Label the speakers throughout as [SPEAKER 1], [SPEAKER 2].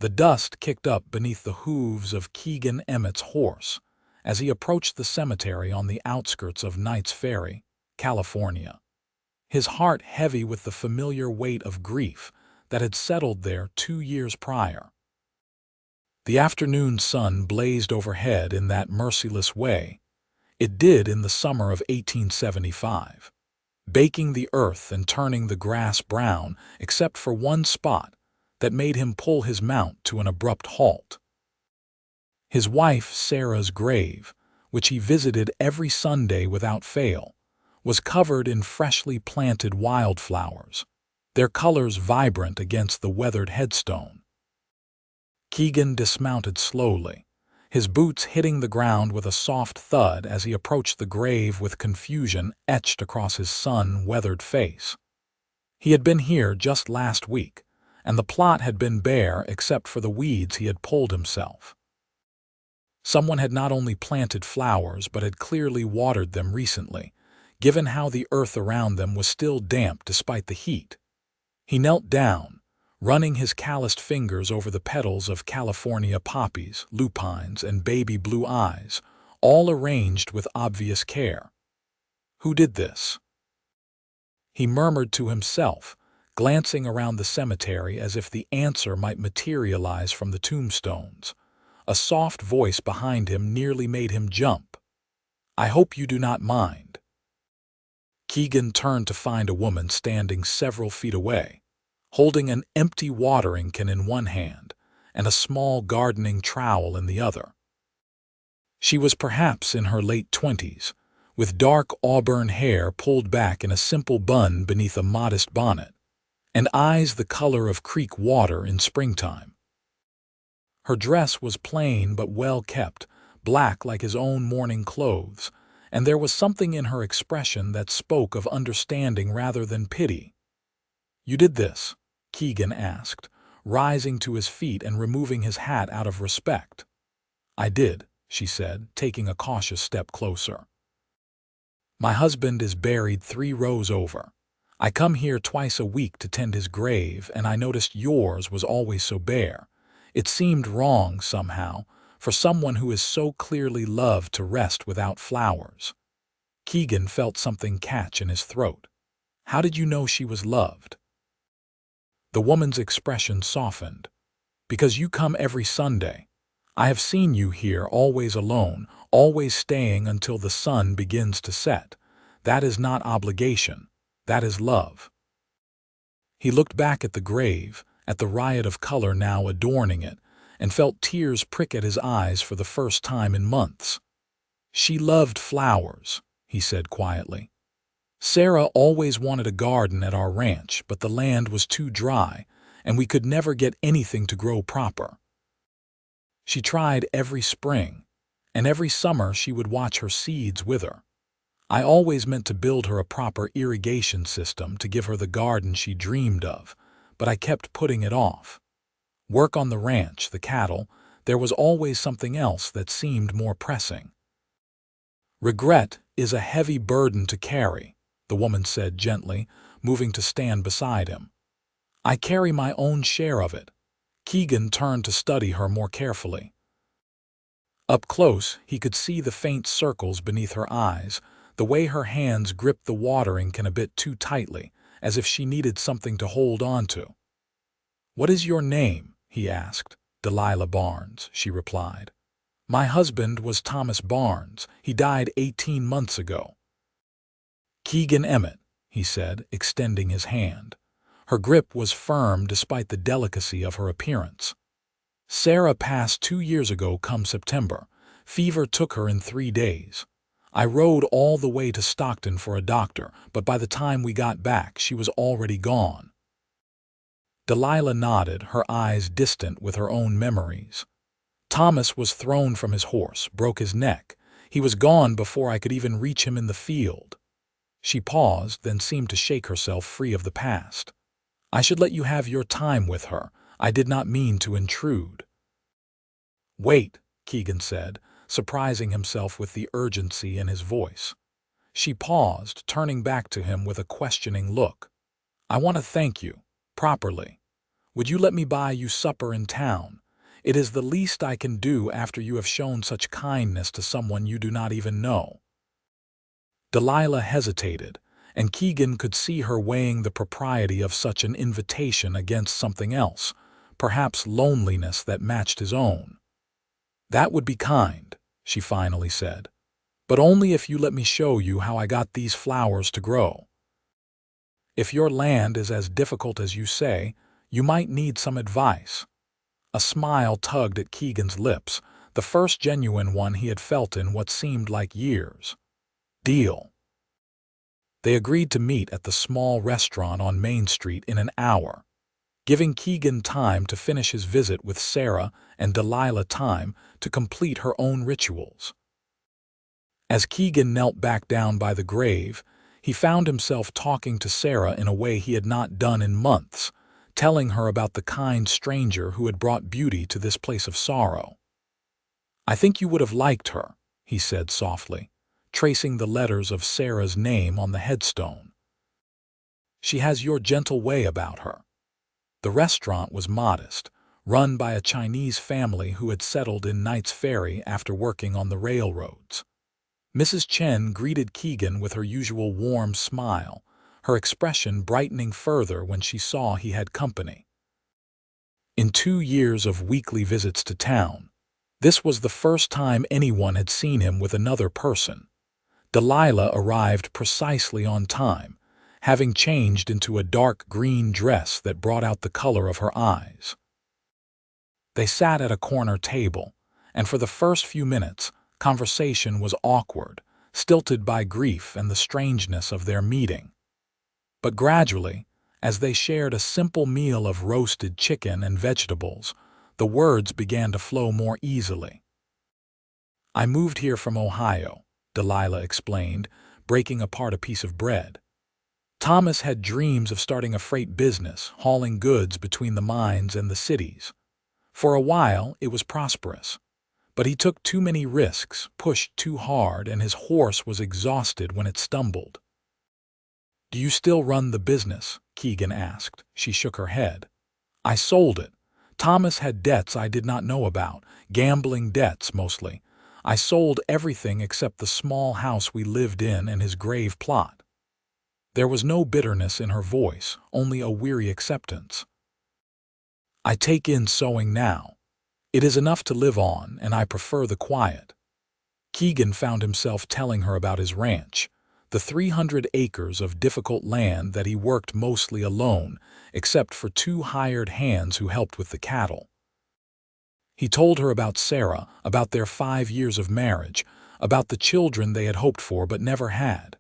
[SPEAKER 1] The dust kicked up beneath the hooves of Keegan Emmett's horse as he approached the cemetery on the outskirts of Knight's Ferry, California, his heart heavy with the familiar weight of grief that had settled there 2 years prior. The afternoon sun blazed overhead in that merciless way it did in the summer of 1875, baking the earth and turning the grass brown except for one spot that made him pull his mount to an abrupt halt. His wife Sarah's grave, which he visited every Sunday without fail, was covered in freshly planted wildflowers, their colors vibrant against the weathered headstone. Keegan dismounted slowly, his boots hitting the ground with a soft thud as he approached the grave with confusion etched across his sun-weathered face. He had been here just last week, and the plot had been bare except for the weeds he had pulled himself. Someone had not only planted flowers but had clearly watered them recently, given how the earth around them was still damp despite the heat. He knelt down, running his calloused fingers over the petals of California poppies, lupines, and baby blue eyes, all arranged with obvious care. Who did this? He murmured to himself, glancing around the cemetery as if the answer might materialize from the tombstones. A soft voice behind him nearly made him jump. "I hope you do not mind." Keegan turned to find a woman standing several feet away, holding an empty watering can in one hand and a small gardening trowel in the other. She was perhaps in her late 20s, with dark auburn hair pulled back in a simple bun beneath a modest bonnet, and eyes the color of creek water in springtime. Her dress was plain but well kept, black like his own mourning clothes, and there was something in her expression that spoke of understanding rather than pity. "You did this?" Keegan asked, rising to his feet and removing his hat out of respect. "I did," she said, taking a cautious step closer. "My husband is buried 3 rows over. I come here twice a week to tend his grave, and I noticed yours was always so bare. It seemed wrong, somehow, for someone who is so clearly loved to rest without flowers." Keegan felt something catch in his throat. "How did you know she was loved?" The woman's expression softened. "Because you come every Sunday. I have seen you here always alone, always staying until the sun begins to set. That is not obligation. That is love." He looked back at the grave, at the riot of color now adorning it, and felt tears prick at his eyes for the first time in months. "She loved flowers," he said quietly. "Sarah always wanted a garden at our ranch, but the land was too dry, and we could never get anything to grow proper. She tried every spring, and every summer she would watch her seeds wither. I always meant to build her a proper irrigation system to give her the garden she dreamed of, but I kept putting it off. Work on the ranch, the cattle, there was always something else that seemed more pressing." "Regret is a heavy burden to carry," the woman said gently, moving to stand beside him. "I carry my own share of it." Keegan turned to study her more carefully. Up close, he could see the faint circles beneath her eyes, the way her hands gripped the watering can a bit too tightly, as if she needed something to hold on to. "What is your name?" he asked. "Delilah Barnes," she replied. "My husband was Thomas Barnes. He died 18 months ago." "Keegan Emmett," he said, extending his hand. Her grip was firm despite the delicacy of her appearance. "Sarah passed 2 years ago come September. Fever took her in 3 days. I rode all the way to Stockton for a doctor, but by the time we got back, she was already gone." Delilah nodded, her eyes distant with her own memories. "Thomas was thrown from his horse, broke his neck. He was gone before I could even reach him in the field." She paused, then seemed to shake herself free of the past. "I should let you have your time with her. I did not mean to intrude." "Wait," Keegan said, surprising himself with the urgency in his voice. She paused, turning back to him with a questioning look. "I want to thank you, properly. Would you let me buy you supper in town? It is the least I can do after you have shown such kindness to someone you do not even know." Delilah hesitated, and Keegan could see her weighing the propriety of such an invitation against something else, perhaps loneliness that matched his own. "That would be kind," she finally said, "but only if you let me show you how I got these flowers to grow. If your land is as difficult as you say, you might need some advice." A smile tugged at Keegan's lips, the first genuine one he had felt in what seemed like years. "Deal." They agreed to meet at the small restaurant on Main Street in an hour, giving Keegan time to finish his visit with Sarah and Delilah time to complete her own rituals. As Keegan knelt back down by the grave, he found himself talking to Sarah in a way he had not done in months, telling her about the kind stranger who had brought beauty to this place of sorrow. "I think you would have liked her," he said softly, tracing the letters of Sarah's name on the headstone. "She has your gentle way about her." The restaurant was modest, run by a Chinese family who had settled in Knight's Ferry after working on the railroads. Mrs. Chen greeted Keegan with her usual warm smile, her expression brightening further when she saw he had company. In 2 years of weekly visits to town, this was the first time anyone had seen him with another person. Delilah arrived precisely on time, having changed into a dark green dress that brought out the color of her eyes. They sat at a corner table, and for the first few minutes, conversation was awkward, stilted by grief and the strangeness of their meeting. But gradually, as they shared a simple meal of roasted chicken and vegetables, the words began to flow more easily. "I moved here from Ohio," Delilah explained, breaking apart a piece of bread. "Thomas had dreams of starting a freight business, hauling goods between the mines and the cities. For a while, it was prosperous. But he took too many risks, pushed too hard, and his horse was exhausted when it stumbled." "Do you still run the business?" Keegan asked. She shook her head. "I sold it. Thomas had debts I did not know about, gambling debts mostly. I sold everything except the small house we lived in and his grave plot." There was no bitterness in her voice, only a weary acceptance. "I take in sewing now. It is enough to live on, and I prefer the quiet." Keegan found himself telling her about his ranch, the 300 acres of difficult land that he worked mostly alone, except for 2 hired hands who helped with the cattle. He told her about Sarah, about their 5 years of marriage, about the children they had hoped for but never had.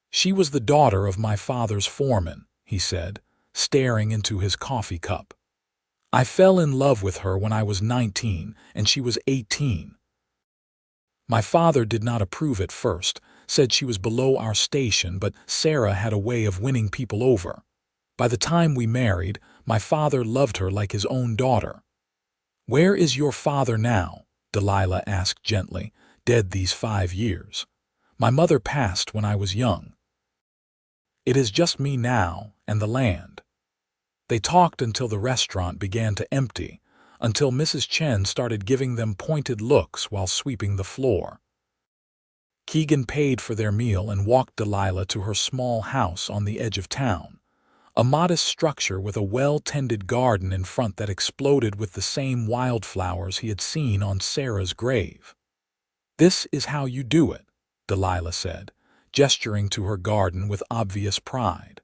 [SPEAKER 1] "She was the daughter of my father's foreman," he said, staring into his coffee cup. "I fell in love with her when I was 19 and she was 18. My father did not approve at first, said she was below our station, but Sarah had a way of winning people over. By the time we married, my father loved her like his own daughter." "Where is your father now?" Delilah asked gently. "Dead these 5 years. My mother passed when I was young. It is just me now and the land." They talked until the restaurant began to empty, until Mrs. Chen started giving them pointed looks while sweeping the floor. Keegan paid for their meal and walked Delilah to her small house on the edge of town, a modest structure with a well-tended garden in front that exploded with the same wildflowers he had seen on Sarah's grave. "This is how you do it," Delilah said, gesturing to her garden with obvious pride.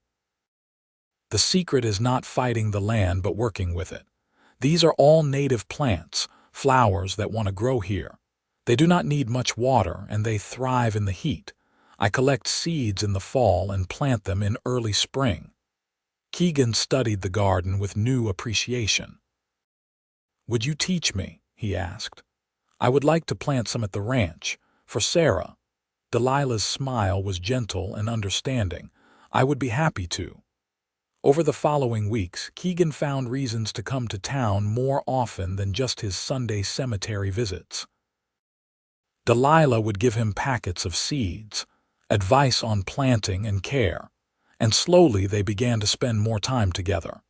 [SPEAKER 1] "The secret is not fighting the land but working with it. These are all native plants, flowers that want to grow here. They do not need much water and they thrive in the heat. I collect seeds in the fall and plant them in early spring." Keegan studied the garden with new appreciation. "Would you teach me?" he asked. "I would like to plant some at the ranch, for Sarah." Delilah's smile was gentle and understanding. "I would be happy to." Over the following weeks, Keegan found reasons to come to town more often than just his Sunday cemetery visits. Delilah would give him packets of seeds, advice on planting and care, and slowly they began to spend more time together.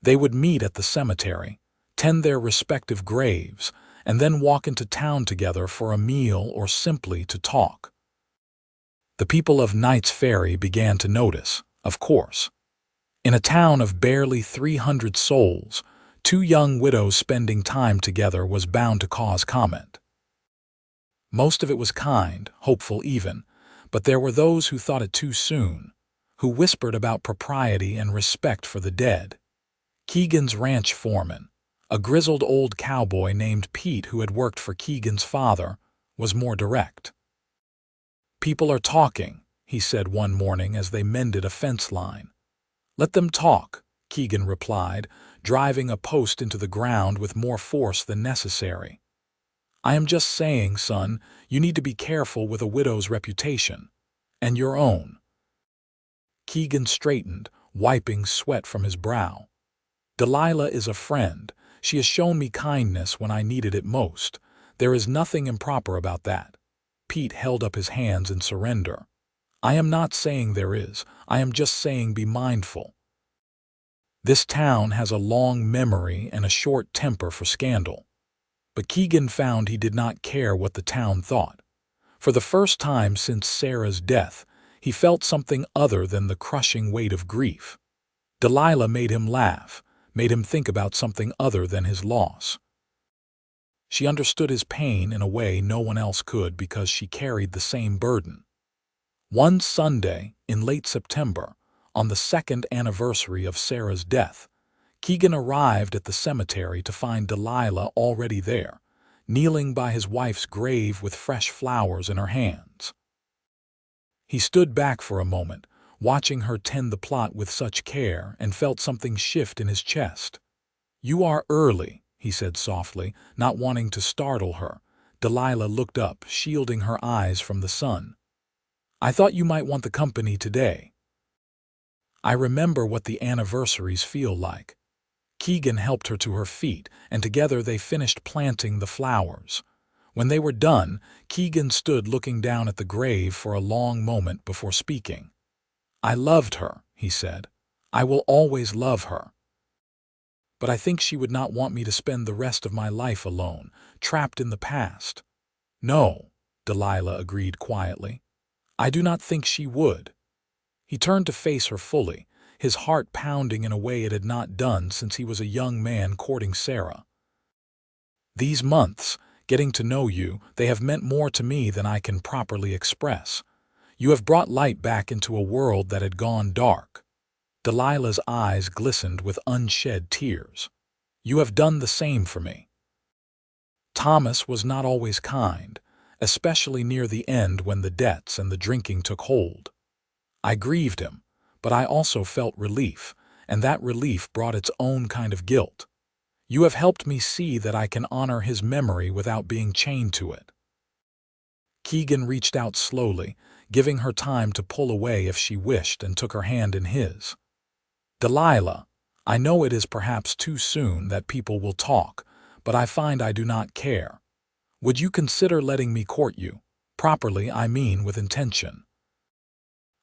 [SPEAKER 1] They would meet at the cemetery, tend their respective graves, and then walk into town together for a meal or simply to talk. The people of Knight's Ferry began to notice, of course. In a town of barely 300 souls, two young widows spending time together was bound to cause comment. Most of it was kind, hopeful even, but there were those who thought it too soon, who whispered about propriety and respect for the dead. Keegan's ranch foreman, a grizzled old cowboy named Pete who had worked for Keegan's father, was more direct. "People are talking," he said one morning as they mended a fence line. "Let them talk," Keegan replied, driving a post into the ground with more force than necessary. "I am just saying, son, you need to be careful with a widow's reputation. And your own." Keegan straightened, wiping sweat from his brow. "Delilah is a friend. She has shown me kindness when I needed it most. There is nothing improper about that." Pete held up his hands in surrender. "I am not saying there is. I am just saying be mindful. This town has a long memory and a short temper for scandal." But Keegan found he did not care what the town thought. For the first time since Sarah's death, he felt something other than the crushing weight of grief. Delilah made him laugh, made him think about something other than his loss. She understood his pain in a way no one else could because she carried the same burden. One Sunday, in late September, on the second anniversary of Sarah's death, Keegan arrived at the cemetery to find Delilah already there, kneeling by his wife's grave with fresh flowers in her hands. He stood back for a moment, watching her tend the plot with such care, and felt something shift in his chest. "You are early," he said softly, not wanting to startle her. Delilah looked up, shielding her eyes from the sun. "I thought you might want the company today." "I remember what the anniversaries feel like." Keegan helped her to her feet, and together they finished planting the flowers. When they were done, Keegan stood looking down at the grave for a long moment before speaking. "I loved her," he said. "I will always love her. But I think she would not want me to spend the rest of my life alone, trapped in the past." "No," Delilah agreed quietly. "I do not think she would." He turned to face her fully, his heart pounding in a way it had not done since he was a young man courting Sarah. "These months, getting to know you, they have meant more to me than I can properly express. You have brought light back into a world that had gone dark." Delilah's eyes glistened with unshed tears. "You have done the same for me." Thomas was not always kind, especially near the end when the debts and the drinking took hold. I grieved him, but I also felt relief, and that relief brought its own kind of guilt. You have helped me see that I can honor his memory without being chained to it." Keegan reached out slowly, giving her time to pull away if she wished, and took her hand in his. "Delilah, I know it is perhaps too soon that people will talk, but I find I do not care. Would you consider letting me court you? Properly, I mean with intention."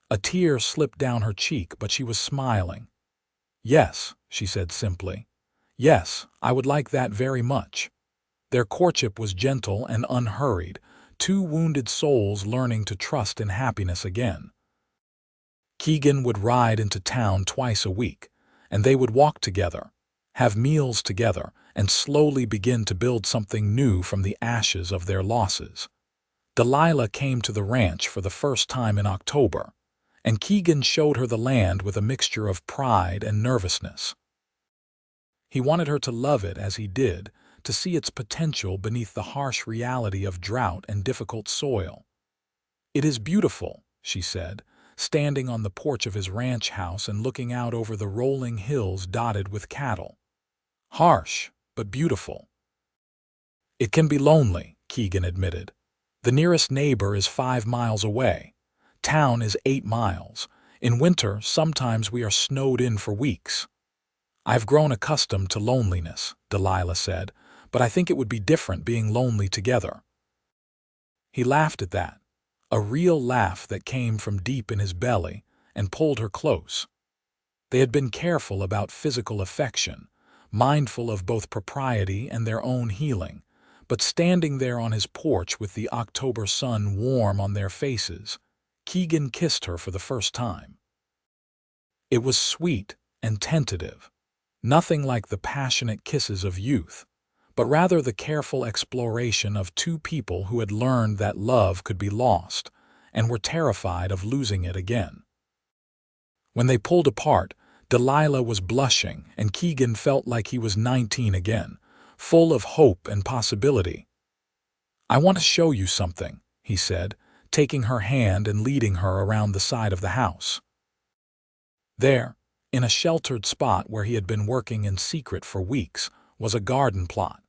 [SPEAKER 1] A tear slipped down her cheek, but she was smiling. "Yes," she said simply. "Yes, I would like that very much." Their courtship was gentle and unhurried, two wounded souls learning to trust in happiness again. Keegan would ride into town twice a week, and they would walk together, have meals together, and slowly begin to build something new from the ashes of their losses. Delilah came to the ranch for the first time in October, and Keegan showed her the land with a mixture of pride and nervousness. He wanted her to love it as he did, to see its potential beneath the harsh reality of drought and difficult soil. "It is beautiful," she said, standing on the porch of his ranch house and looking out over the rolling hills dotted with cattle. "Harsh, but beautiful." "It can be lonely," Keegan admitted. "The nearest neighbor is 5 miles away. Town is 8 miles. In winter, sometimes we are snowed in for weeks." "I've grown accustomed to loneliness," Delilah said, "but I think it would be different being lonely together." He laughed at that, a real laugh that came from deep in his belly, and pulled her close. They had been careful about physical affection, mindful of both propriety and their own healing, but standing there on his porch with the October sun warm on their faces, Keegan kissed her for the first time. It was sweet and tentative, nothing like the passionate kisses of youth, but rather the careful exploration of two people who had learned that love could be lost and were terrified of losing it again. When they pulled apart, Delilah was blushing, and Keegan felt like he was 19 again, full of hope and possibility. "I want to show you something," he said, taking her hand and leading her around the side of the house. There, in a sheltered spot where he had been working in secret for weeks, was a garden plot.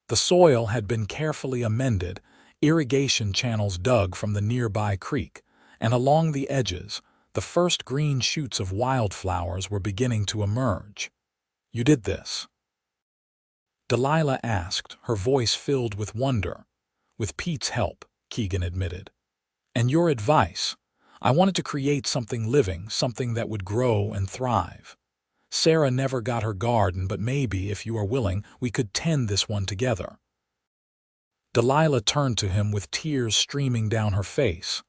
[SPEAKER 1] The soil had been carefully amended, irrigation channels dug from the nearby creek, and along the edges, the first green shoots of wildflowers were beginning to emerge. "You did this?" Delilah asked, her voice filled with wonder. "With Pete's help," Keegan admitted. "And your advice. I wanted to create something living, something that would grow and thrive. Sarah never got her garden, but maybe, if you are willing, we could tend this one together." Delilah turned to him with tears streaming down her face.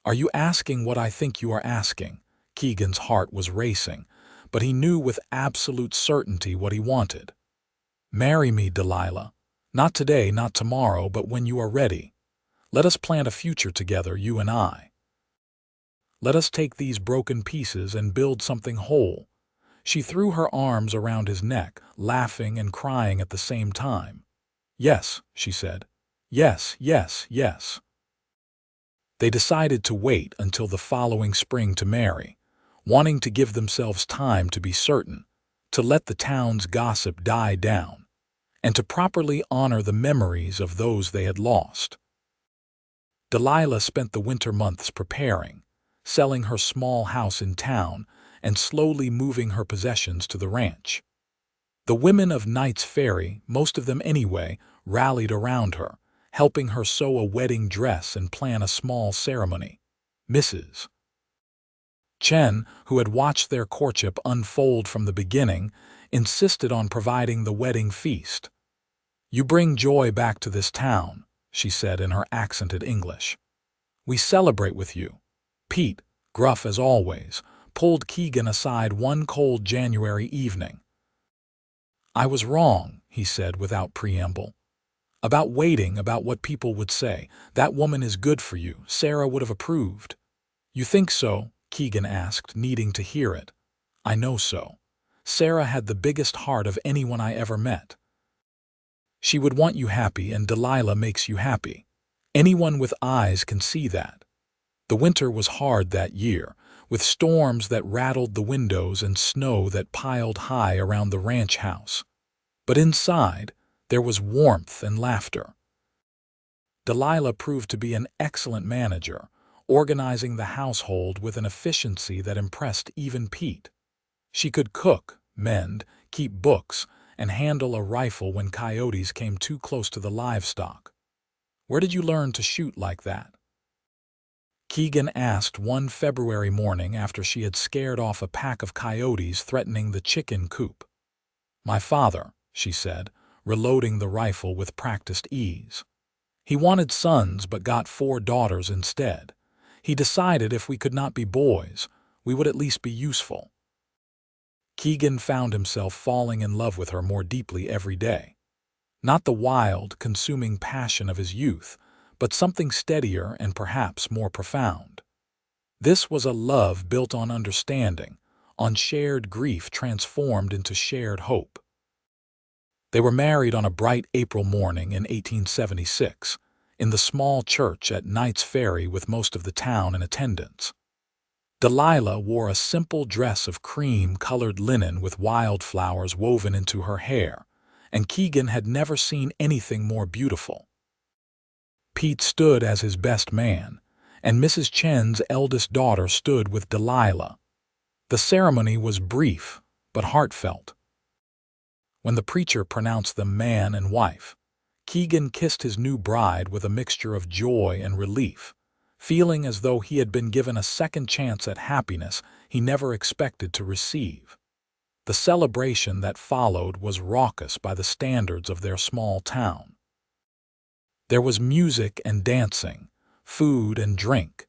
[SPEAKER 1] "Are you asking what I think you are asking?" Keegan's heart was racing, but he knew with absolute certainty what he wanted. "Marry me, Delilah. Not today, not tomorrow, but when you are ready. Let us plant a future together, you and I. Let us take these broken pieces and build something whole." She threw her arms around his neck, laughing and crying at the same time. "Yes," she said. "Yes, yes, yes." They decided to wait until the following spring to marry, wanting to give themselves time to be certain, to let the town's gossip die down, and to properly honor the memories of those they had lost. Delilah spent the winter months preparing, selling her small house in town and slowly moving her possessions to the ranch. The women of Knight's Ferry, most of them anyway, rallied around her, helping her sew a wedding dress and plan a small ceremony. Mrs. Chen, who had watched their courtship unfold from the beginning, insisted on providing the wedding feast. "You bring joy back to this town," she said in her accented English. "We celebrate with you." Pete, gruff as always, pulled Keegan aside one cold January evening. "I was wrong," he said without preamble. "About waiting, about what people would say. That woman is good for you. Sarah would have approved." "You think so?" Keegan asked, needing to hear it. "I know so. Sarah had the biggest heart of anyone I ever met. She would want you happy, and Delilah makes you happy. Anyone with eyes can see that." The winter was hard that year, with storms that rattled the windows and snow that piled high around the ranch house. But inside, there was warmth and laughter. Delilah proved to be an excellent manager, organizing the household with an efficiency that impressed even Pete. She could cook, mend, keep books, and handle a rifle when coyotes came too close to the livestock. "Where did you learn to shoot like that?" Keegan asked one February morning after she had scared off a pack of coyotes threatening the chicken coop. "My father," she said, reloading the rifle with practiced ease. "He wanted sons but got 4 daughters instead. He decided if we could not be boys, we would at least be useful." Keegan found himself falling in love with her more deeply every day. Not the wild, consuming passion of his youth, but something steadier and perhaps more profound. This was a love built on understanding, on shared grief transformed into shared hope. They were married on a bright April morning in 1876, in the small church at Knight's Ferry with most of the town in attendance. Delilah wore a simple dress of cream-colored linen with wildflowers woven into her hair, and Keegan had never seen anything more beautiful. Pete stood as his best man, and Mrs. Chen's eldest daughter stood with Delilah. The ceremony was brief, but heartfelt. When the preacher pronounced them man and wife, Keegan kissed his new bride with a mixture of joy and relief, feeling as though he had been given a second chance at happiness he never expected to receive. The celebration that followed was raucous by the standards of their small town. There was music and dancing, food and drink,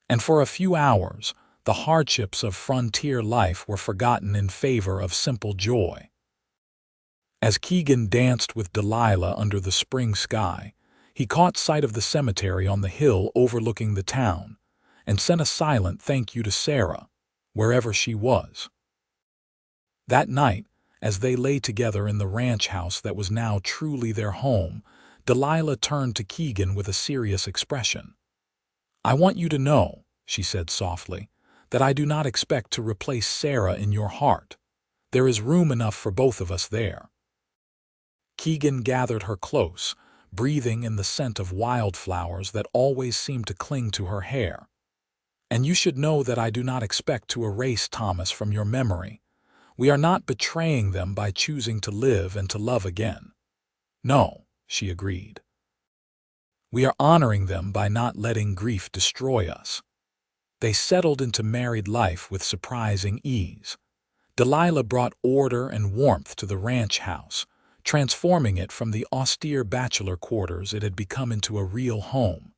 [SPEAKER 1] and for a few hours, the hardships of frontier life were forgotten in favor of simple joy. As Keegan danced with Delilah under the spring sky, he caught sight of the cemetery on the hill overlooking the town and sent a silent thank you to Sarah, wherever she was. That night, as they lay together in the ranch house that was now truly their home, Delilah turned to Keegan with a serious expression. "I want you to know," she said softly, "that I do not expect to replace Sarah in your heart. There is room enough for both of us there." Keegan gathered her close, breathing in the scent of wildflowers that always seemed to cling to her hair. "And you should know that I do not expect to erase Thomas from your memory. We are not betraying them by choosing to live and to love again." "No," she agreed. "We are honoring them by not letting grief destroy us." They settled into married life with surprising ease. Delilah brought order and warmth to the ranch house, transforming it from the austere bachelor quarters it had become into a real home.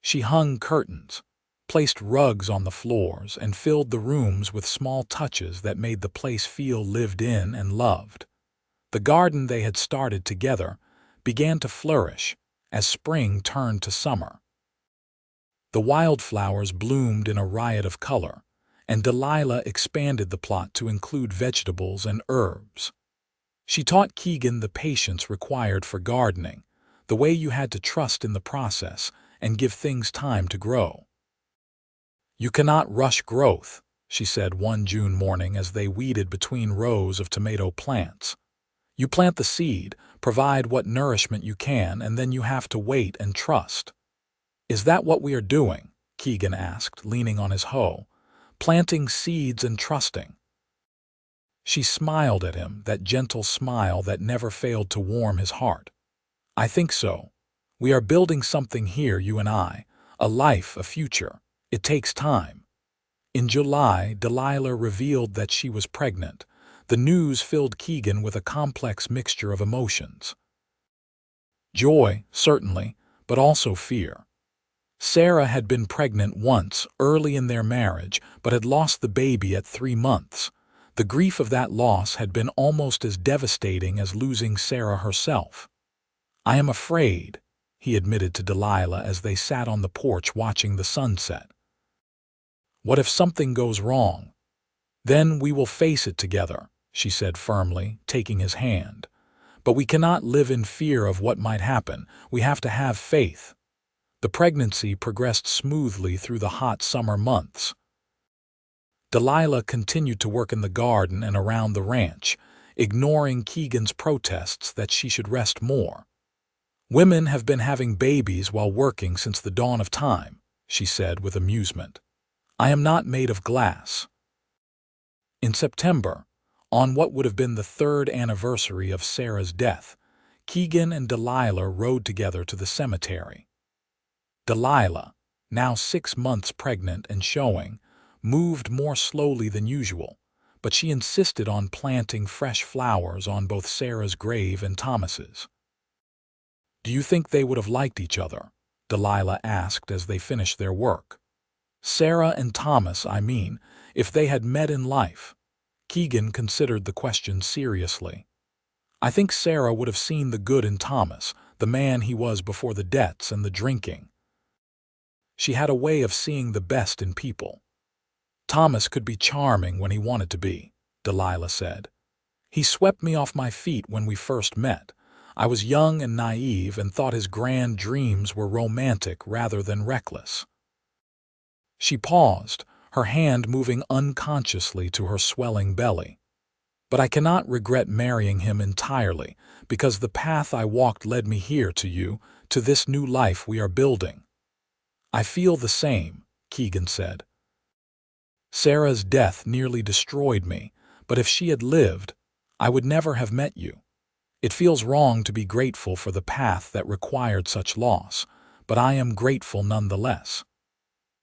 [SPEAKER 1] She hung curtains, placed rugs on the floors, and filled the rooms with small touches that made the place feel lived in and loved. The garden they had started together began to flourish as spring turned to summer. The wildflowers bloomed in a riot of color, and Delilah expanded the plot to include vegetables and herbs. She taught Keegan the patience required for gardening, the way you had to trust in the process and give things time to grow. "You cannot rush growth," she said one June morning as they weeded between rows of tomato plants. "You plant the seed, provide what nourishment you can, and then you have to wait and trust." "Is that what we are doing?" Keegan asked, leaning on his hoe. "Planting seeds and trusting." She smiled at him, that gentle smile that never failed to warm his heart. "I think so. We are building something here, you and I, a life, a future. It takes time." In July, Delilah revealed that she was pregnant. The news filled Keegan with a complex mixture of emotions. Joy, certainly, but also fear. Sarah had been pregnant once, early in their marriage, but had lost the baby at 3 months. The grief of that loss had been almost as devastating as losing Sarah herself. "I am afraid," he admitted to Delilah as they sat on the porch watching the sunset. "What if something goes wrong?" "Then we will face it together," she said firmly, taking his hand. "But we cannot live in fear of what might happen. We have to have faith." The pregnancy progressed smoothly through the hot summer months. Delilah continued to work in the garden and around the ranch, ignoring Keegan's protests that she should rest more. "Women have been having babies while working since the dawn of time," she said with amusement. "I am not made of glass." In September, on what would have been the 3rd anniversary of Sarah's death, Keegan and Delilah rode together to the cemetery. Delilah, now 6 months pregnant and showing, moved more slowly than usual, but she insisted on planting fresh flowers on both Sarah's grave and Thomas's. "Do you think they would have liked each other?" Delilah asked as they finished their work. "Sarah and Thomas, I mean, if they had met in life." Keegan considered the question seriously. "I think Sarah would have seen the good in Thomas, the man he was before the debts and the drinking. She had a way of seeing the best in people." "Thomas could be charming when he wanted to be," Delilah said. "He swept me off my feet when we first met. I was young and naive and thought his grand dreams were romantic rather than reckless." She paused, her hand moving unconsciously to her swelling belly. "But I cannot regret marrying him entirely, because the path I walked led me here to you, to this new life we are building." "I feel the same," Keegan said. "Sarah's death nearly destroyed me, but if she had lived, I would never have met you. It feels wrong to be grateful for the path that required such loss, but I am grateful nonetheless."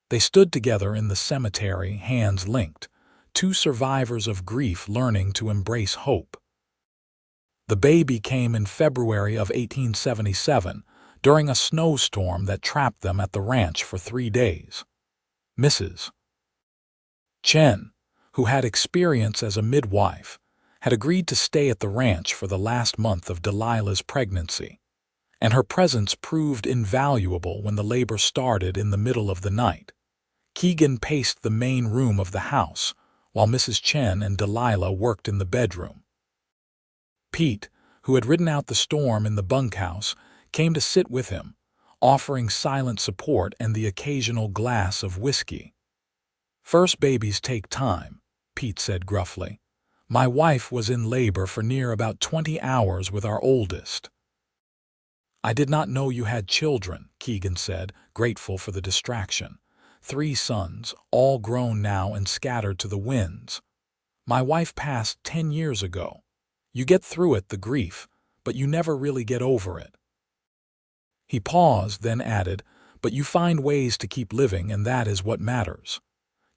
[SPEAKER 1] They stood together in the cemetery, hands linked, two survivors of grief learning to embrace hope. The baby came in February of 1877, during a snowstorm that trapped them at the ranch for 3 days. Mrs. Chen, who had experience as a midwife, had agreed to stay at the ranch for the last month of Delilah's pregnancy, and her presence proved invaluable when the labor started in the middle of the night. Keegan paced the main room of the house, while Mrs. Chen and Delilah worked in the bedroom. Pete, who had ridden out the storm in the bunkhouse, came to sit with him, offering silent support and the occasional glass of whiskey. "First babies take time," Pete said gruffly. "My wife was in labor for near about 20 hours with our oldest." "I did not know you had children," Keegan said, grateful for the distraction. "3 sons, all grown now and scattered to the winds. My wife passed 10 years ago. You get through it, the grief, but you never really get over it." He paused, then added, "But you find ways to keep living, and that is what matters."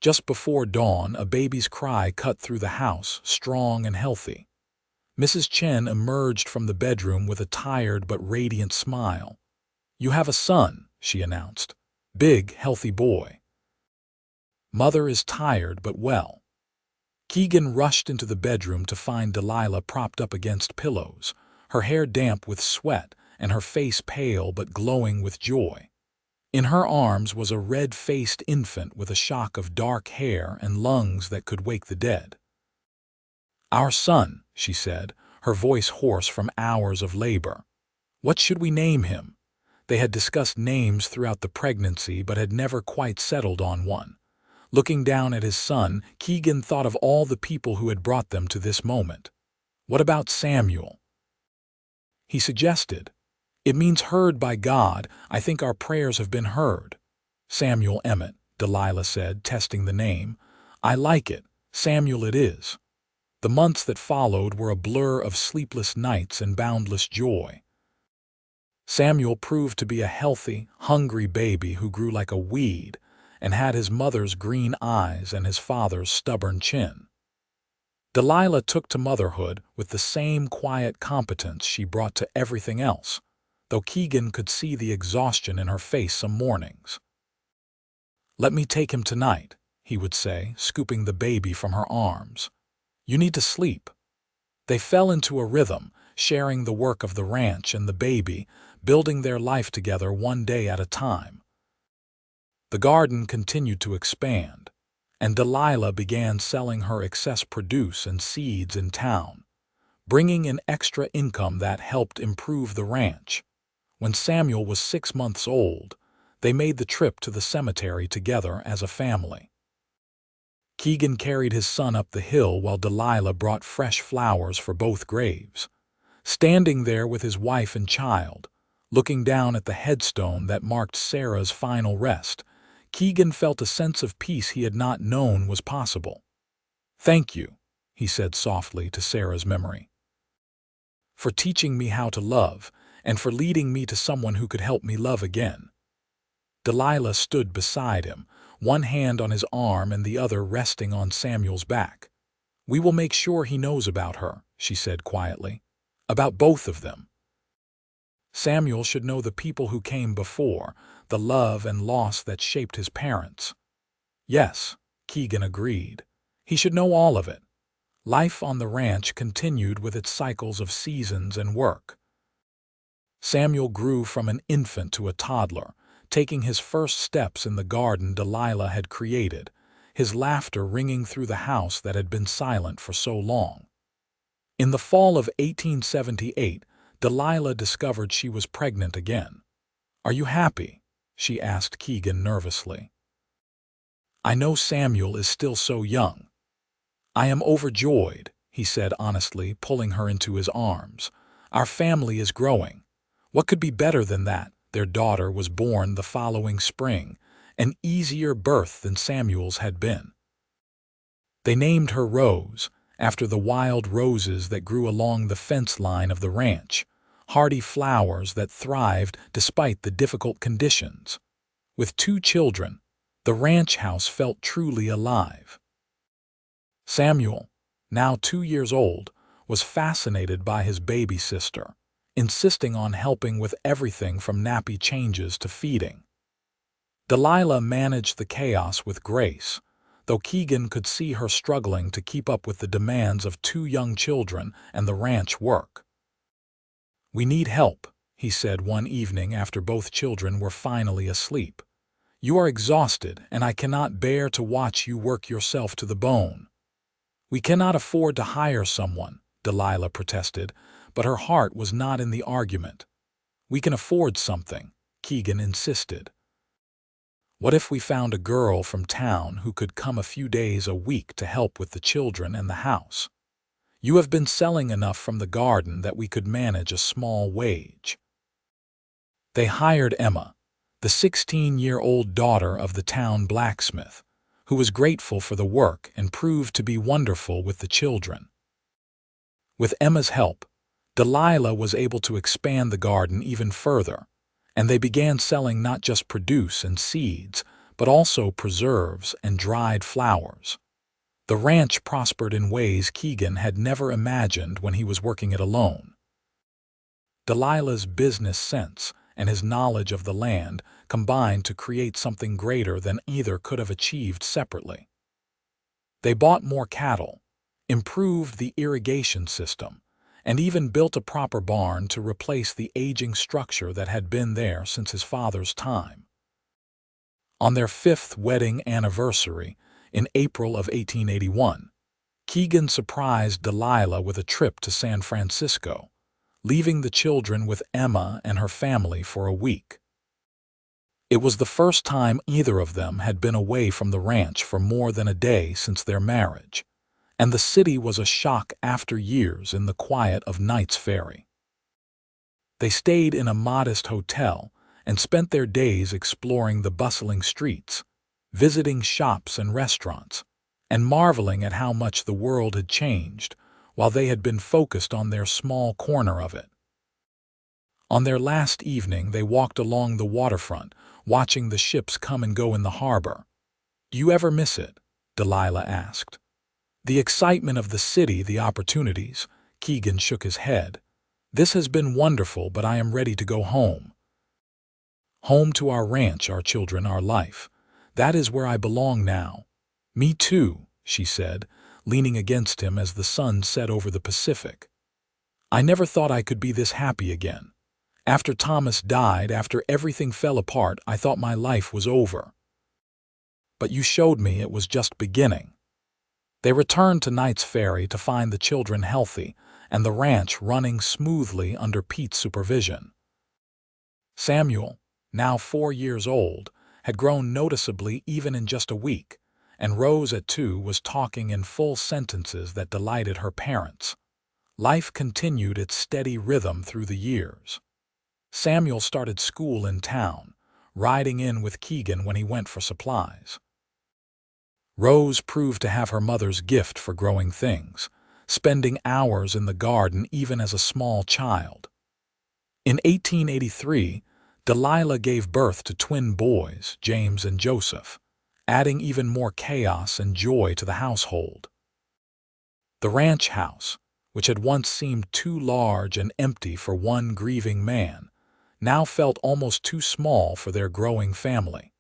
[SPEAKER 1] Just before dawn, a baby's cry cut through the house, strong and healthy. Mrs. Chen emerged from the bedroom with a tired but radiant smile. "You have a son," she announced. "Big, healthy boy. Mother is tired but well." Keegan rushed into the bedroom to find Delilah propped up against pillows, her hair damp with sweat and her face pale but glowing with joy. In her arms was a red-faced infant with a shock of dark hair and lungs that could wake the dead. "Our son," she said, her voice hoarse from hours of labor. "What should we name him?" They had discussed names throughout the pregnancy but had never quite settled on one. Looking down at his son, Keegan thought of all the people who had brought them to this moment. "What about Samuel?" he suggested. "It means heard by God. I think our prayers have been heard." "Samuel Emmett," Delilah said, testing the name. "I like it. Samuel it is." The months that followed were a blur of sleepless nights and boundless joy. Samuel proved to be a healthy, hungry baby who grew like a weed and had his mother's green eyes and his father's stubborn chin. Delilah took to motherhood with the same quiet competence she brought to everything else, though Keegan could see the exhaustion in her face some mornings. "Let me take him tonight," he would say, scooping the baby from her arms. "You need to sleep." They fell into a rhythm, sharing the work of the ranch and the baby, building their life together one day at a time. The garden continued to expand, and Delilah began selling her excess produce and seeds in town, bringing in extra income that helped improve the ranch. When Samuel was 6 months old, they made the trip to the cemetery together as a family. Keegan carried his son up the hill while Delilah brought fresh flowers for both graves. Standing there with his wife and child, looking down at the headstone that marked Sarah's final rest, Keegan felt a sense of peace he had not known was possible. "Thank you," he said softly to Sarah's memory, "for teaching me how to love and for leading me to someone who could help me love again." Delilah stood beside him, one hand on his arm and the other resting on Samuel's back. "We will make sure he knows about her," she said quietly. "About both of them. Samuel should know the people who came before, the love and loss that shaped his parents." "Yes," Keegan agreed. "He should know all of it." Life on the ranch continued with its cycles of seasons and work. Samuel grew from an infant to a toddler, taking his first steps in the garden Delilah had created, his laughter ringing through the house that had been silent for so long. In the fall of 1878, Delilah discovered she was pregnant again. "Are you happy?" she asked Keegan nervously. "I know Samuel is still so young." "I am overjoyed," he said honestly, pulling her into his arms. "Our family is growing. What could be better than that?" Their daughter was born the following spring, an easier birth than Samuel's had been. They named her Rose, after the wild roses that grew along the fence line of the ranch, hardy flowers that thrived despite the difficult conditions. With 2 children, The ranch house felt truly alive. Samuel, now 2 years old, was fascinated by his baby sister, insisting on helping with everything from nappy changes to feeding. Delilah managed the chaos with grace, though Keegan could see her struggling to keep up with the demands of 2 young children and the ranch work. "We need help," he said one evening after both children were finally asleep. "You are exhausted, and I cannot bear to watch you work yourself to the bone." "We cannot afford to hire someone," Delilah protested, but her heart was not in the argument. "We can afford something," Keegan insisted. "What if we found a girl from town who could come a few days a week to help with the children and the house? You have been selling enough from the garden that we could manage a small wage." They hired Emma, the 16-year-old daughter of the town blacksmith, who was grateful for the work and proved to be wonderful with the children. With Emma's help, Delilah was able to expand the garden even further, and they began selling not just produce and seeds, but also preserves and dried flowers. The ranch prospered in ways Keegan had never imagined when he was working it alone. Delilah's business sense and his knowledge of the land combined to create something greater than either could have achieved separately. They bought more cattle, improved the irrigation system, and even built a proper barn to replace the aging structure that had been there since his father's time. On their 5th wedding anniversary, in April of 1881, Keegan surprised Delilah with a trip to San Francisco, leaving the children with Emma and her family for a week. It was the first time either of them had been away from the ranch for more than a day since their marriage, and the city was a shock after years in the quiet of Knight's Ferry. They stayed in a modest hotel and spent their days exploring the bustling streets, visiting shops and restaurants, and marveling at how much the world had changed while they had been focused on their small corner of it. On their last evening, they walked along the waterfront, watching the ships come and go in the harbor. "Do you ever miss it?" Delilah asked. "The excitement of the city, the opportunities." Keegan shook his head. "This has been wonderful, but I am ready to go home. Home to our ranch, our children, our life. That is where I belong now." "Me too," she said, leaning against him as the sun set over the Pacific. "I never thought I could be this happy again. After Thomas died, after everything fell apart, I thought my life was over. But you showed me it was just beginning." They returned to Knight's Ferry to find the children healthy and the ranch running smoothly under Pete's supervision. Samuel, now 4 years old, had grown noticeably even in just a week, and Rose at 2 was talking in full sentences that delighted her parents. Life continued its steady rhythm through the years. Samuel started school in town, riding in with Keegan when he went for supplies. Rose proved to have her mother's gift for growing things, spending hours in the garden even as a small child. In 1883, Delilah gave birth to twin boys, James and Joseph, adding even more chaos and joy to the household. The ranch house, which had once seemed too large and empty for one grieving man, now felt almost too small for their growing family.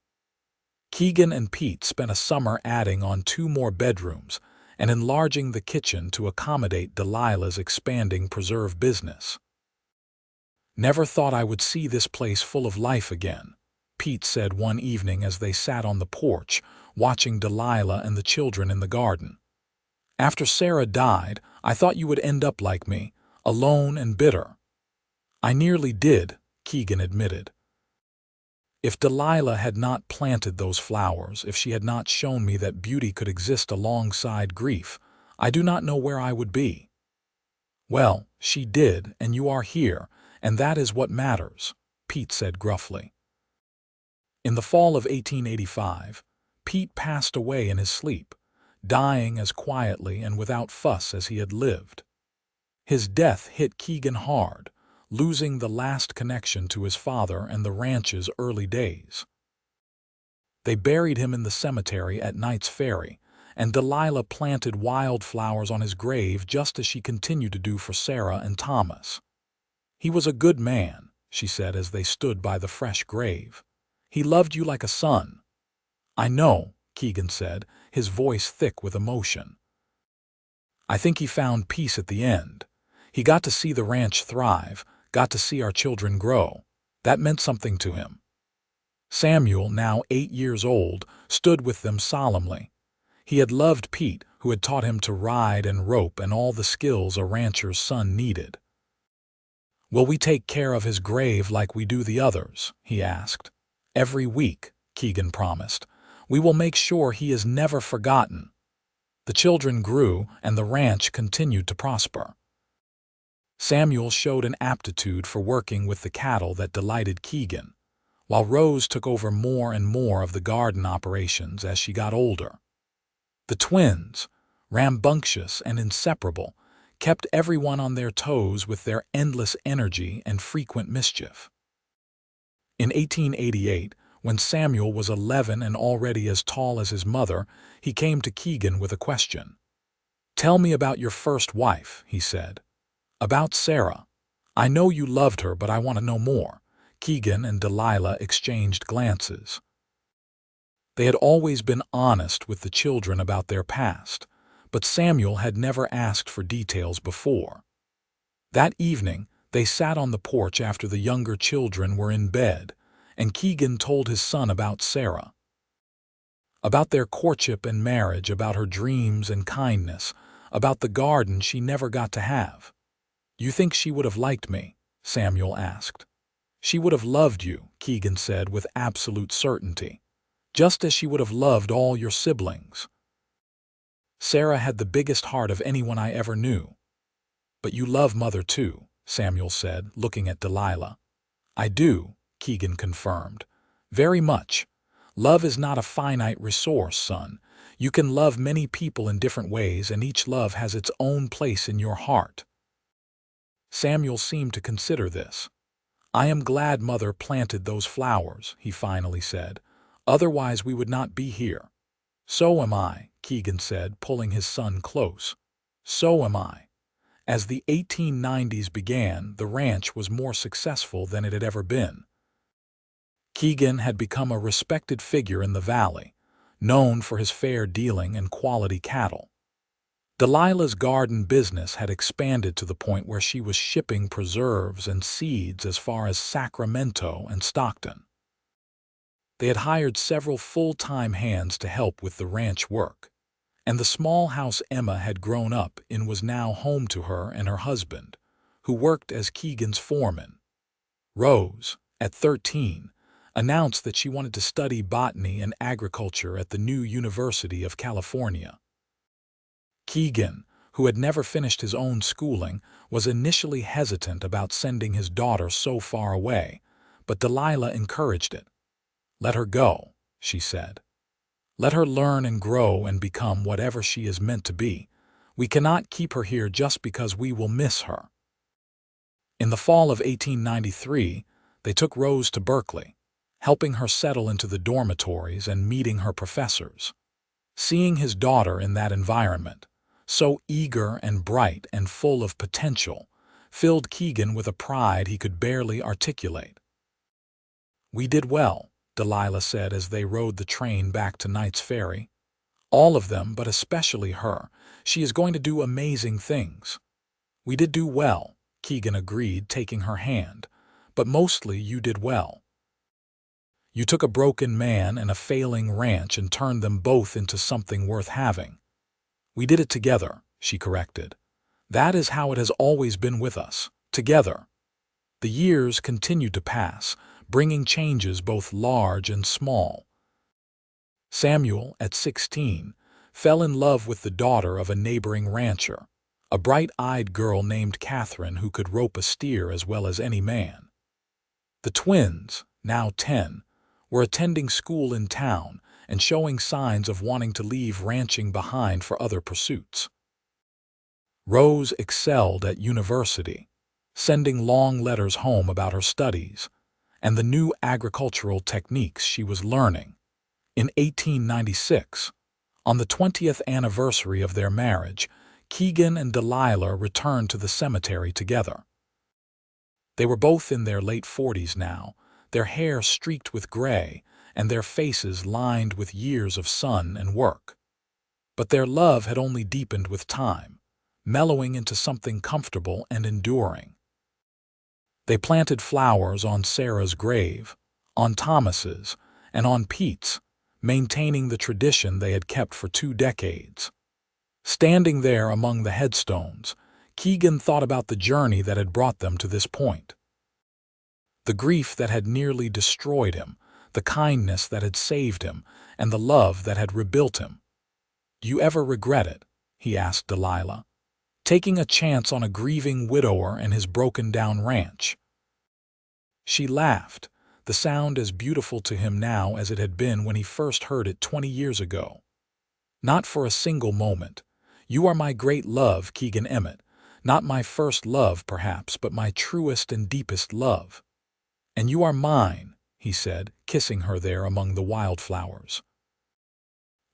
[SPEAKER 1] Keegan and Pete spent a summer adding on 2 more bedrooms and enlarging the kitchen to accommodate Delilah's expanding preserve business. "Never thought I would see this place full of life again," Pete said one evening as they sat on the porch, watching Delilah and the children in the garden. "After Sarah died, I thought you would end up like me, alone and bitter." "I nearly did," Keegan admitted. "If Delilah had not planted those flowers, if she had not shown me that beauty could exist alongside grief, I do not know where I would be." "Well, she did, and you are here, and that is what matters," Pete said gruffly. In the fall of 1885, Pete passed away in his sleep, dying as quietly and without fuss as he had lived. His death hit Keegan hard, losing the last connection to his father and the ranch's early days. They buried him in the cemetery at Knight's Ferry, and Delilah planted wildflowers on his grave just as she continued to do for Sarah and Thomas. "He was a good man," she said as they stood by the fresh grave. "He loved you like a son." "I know," Keegan said, his voice thick with emotion. "I think he found peace at the end. He got to see the ranch thrive, got to see our children grow. That meant something to him." Samuel, now 8 years old, stood with them solemnly. He had loved Pete, who had taught him to ride and rope and all the skills a rancher's son needed. "Will we take care of his grave like we do the others?" he asked. "Every week," Keegan promised. "We will make sure he is never forgotten." The children grew, and the ranch continued to prosper. Samuel showed an aptitude for working with the cattle that delighted Keegan, while Rose took over more and more of the garden operations as she got older. The twins, rambunctious and inseparable, kept everyone on their toes with their endless energy and frequent mischief. In 1888, when Samuel was 11 and already as tall as his mother, he came to Keegan with a question. "Tell me about your first wife," he said. "About Sarah. I know you loved her, but I want to know more." Keegan and Delilah exchanged glances. They had always been honest with the children about their past, but Samuel had never asked for details before. That evening, they sat on the porch after the younger children were in bed, and Keegan told his son about Sarah. About their courtship and marriage, about her dreams and kindness, about the garden she never got to have. "You think she would have liked me?" Samuel asked. "She would have loved you," Keegan said with absolute certainty, "just as she would have loved all your siblings. Sarah had the biggest heart of anyone I ever knew." "But you love Mother too," Samuel said, looking at Delilah. "I do," Keegan confirmed. "Very much. Love is not a finite resource, son. You can love many people in different ways, and each love has its own place in your heart." Samuel seemed to consider this. "I am glad Mother planted those flowers," he finally said. "Otherwise we would not be here." "So am I," Keegan said, pulling his son close. "So am I." As the 1890s began, the ranch was more successful than it had ever been. Keegan had become a respected figure in the valley, known for his fair dealing and quality cattle. Delilah's garden business had expanded to the point where she was shipping preserves and seeds as far as Sacramento and Stockton. They had hired several full-time hands to help with the ranch work, and the small house Emma had grown up in was now home to her and her husband, who worked as Keegan's foreman. Rose, at 13, announced that she wanted to study botany and agriculture at the new University of California. Keegan, who had never finished his own schooling, was initially hesitant about sending his daughter so far away, but Delilah encouraged it. "Let her go," she said. "Let her learn and grow and become whatever she is meant to be. We cannot keep her here just because we will miss her." In the fall of 1893, they took Rose to Berkeley, helping her settle into the dormitories and meeting her professors. Seeing his daughter in that environment, so eager and bright and full of potential, filled Keegan with a pride he could barely articulate. "We did well," Delilah said as they rode the train back to Knight's Ferry. "All of them, but especially her. She is going to do amazing things." "We did do well," Keegan agreed, taking her hand. "But mostly you did well. You took a broken man and a failing ranch and turned them both into something worth having." "We did it together," she corrected. "That is how it has always been with us, together." The years continued to pass, bringing changes both large and small. Samuel, at 16, fell in love with the daughter of a neighboring rancher, a bright-eyed girl named Catherine who could rope a steer as well as any man. The twins, now 10, were attending school in town and showing signs of wanting to leave ranching behind for other pursuits. Rose excelled at university, sending long letters home about her studies and the new agricultural techniques she was learning, In 1896, on the 20th anniversary of their marriage, Keegan and Delilah returned to the cemetery together. They were both in their late 40s now, their hair streaked with gray and their faces lined with years of sun and work. But their love had only deepened with time, mellowing into something comfortable and enduring. They planted flowers on Sarah's grave, on Thomas's, and on Pete's, maintaining the tradition they had kept for 2 decades. Standing there among the headstones, Keegan thought about the journey that had brought them to this point. The grief that had nearly destroyed him, the kindness that had saved him, and the love that had rebuilt him. "Do you ever regret it?" he asked Delilah, "taking a chance on a grieving widower and his broken-down ranch?" She laughed, the sound as beautiful to him now as it had been when he first heard it 20 years ago. "Not for a single moment. You are my great love, Keegan Emmett. Not my first love, perhaps, but my truest and deepest love. And you are mine," he said, kissing her there among the wildflowers.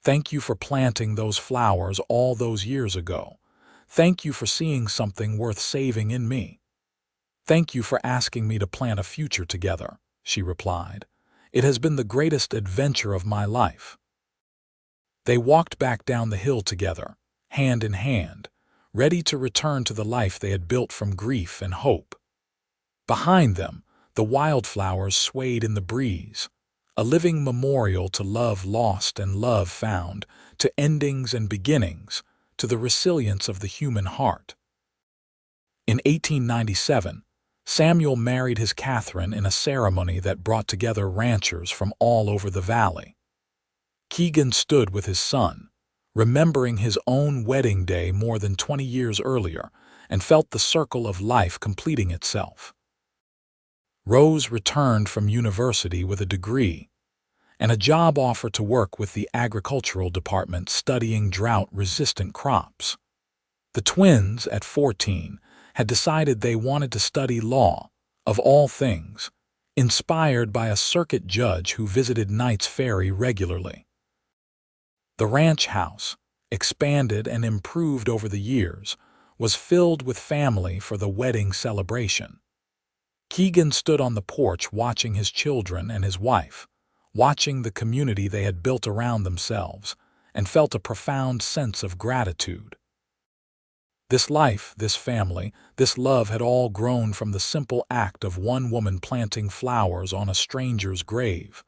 [SPEAKER 1] "Thank you for planting those flowers all those years ago. Thank you for seeing something worth saving in me. Thank you for asking me to plan a future together," she replied. "It has been the greatest adventure of my life." They walked back down the hill together, hand in hand, ready to return to the life they had built from grief and hope. Behind them, the wildflowers swayed in the breeze, a living memorial to love lost and love found, to endings and beginnings, to the resilience of the human heart. In 1897, Samuel married his Catherine in a ceremony that brought together ranchers from all over the valley. Keegan stood with his son, remembering his own wedding day more than 20 years earlier, and felt the circle of life completing itself. Rose returned from university with a degree and a job offer to work with the agricultural department studying drought-resistant crops. The twins, at 14, had decided they wanted to study law, of all things, inspired by a circuit judge who visited Knight's Ferry regularly. The ranch house, expanded and improved over the years, was filled with family for the wedding celebration. Keegan stood on the porch watching his children and his wife, watching the community they had built around themselves, and felt a profound sense of gratitude. This life, this family, this love had all grown from the simple act of one woman planting flowers on a stranger's grave.